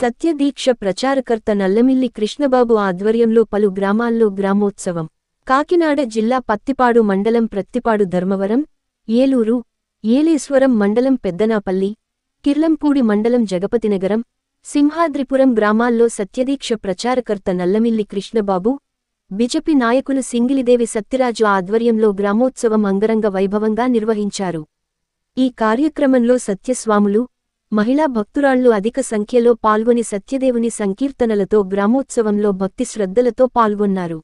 సత్యదీక్ష ప్రచారకర్త నల్లమిల్లి కృష్ణబాబు ఆధ్వర్యంలో పలు గ్రామాల్లో గ్రామోత్సవం. కాకినాడ జిల్లా పత్తిపాడు మండలం ప్రత్తిపాడు ధర్మవరం, ఏలూరు, ఏలేశ్వరం మండలం పెద్దనాపల్లి, కిర్లంపూడి మండలం జగపతినగరం, సింహాద్రిపురం గ్రామాల్లో సత్యదీక్ష ప్రచారకర్త నల్లమిల్లి కృష్ణబాబు, బిజెపి నాయకులు సింగిలిదేవి సత్యరాజు ఆధ్వర్యంలో గ్రామోత్సవం అంగరంగ వైభవంగా నిర్వహించారు. ఈ కార్యక్రమంలో సత్యస్వాములు, మహిళా భక్తురాళ్లు అధిక సంఖ్యలో పాల్గొని సత్యదేవుని సంకీర్తనలతో గ్రామోత్సవంలో భక్తి శ్రద్ధలతో పాల్గొన్నారు.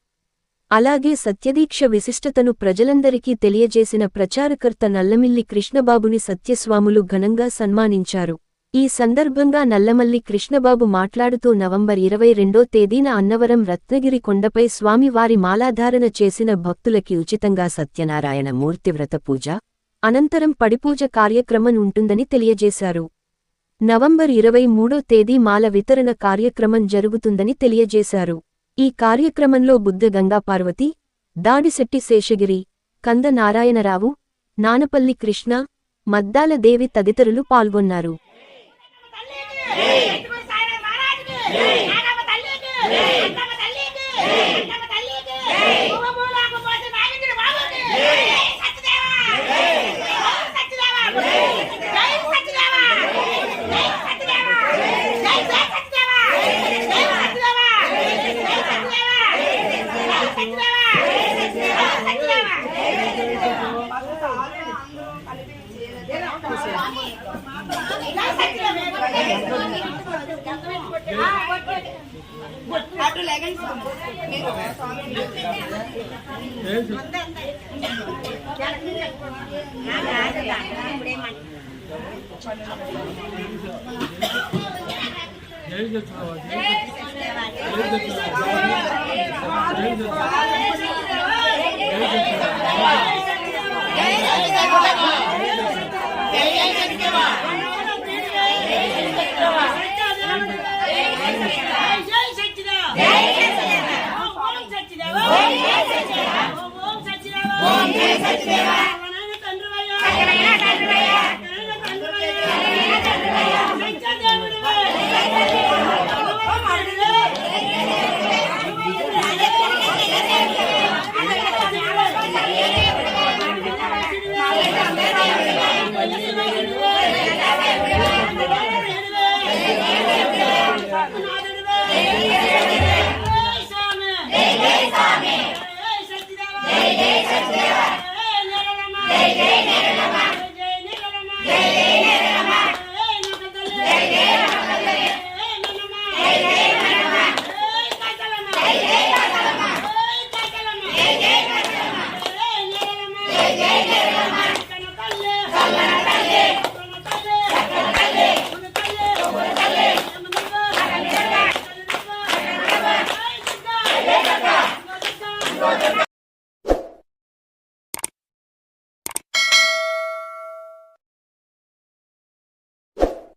అలాగే సత్యదీక్ష విశిష్టతను ప్రజలందరికీ తెలియజేసిన ప్రచారకర్త నల్లమిల్లి కృష్ణబాబుని సత్యస్వాములు ఘనంగా సన్మానించారు. ఈ సందర్భంగా నల్లమల్లి కృష్ణబాబు మాట్లాడుతూ నవంబర్ 22వ తేదీన అన్నవరం రత్నగిరి కొండపై స్వామివారి మాలాధారణ చేసిన భక్తులకి ఉచితంగా సత్యనారాయణ మూర్తి వ్రత పూజ, అనంతరం పడిపూజ కార్యక్రమం ఉంటుందని తెలియజేశారు. నవంబర్ 23వ తేదీ మాల వితరణ కార్యక్రమం జరుగుతుందని తెలియజేశారు. ఈ కార్యక్రమంలో బుద్ధ గంగాపార్వతి, దాడిశెట్టి శేషగిరి, కంద నారాయణరావు, నానపల్లి కృష్ణ, మద్దాల దేవి తదితరులు పాల్గొన్నారు.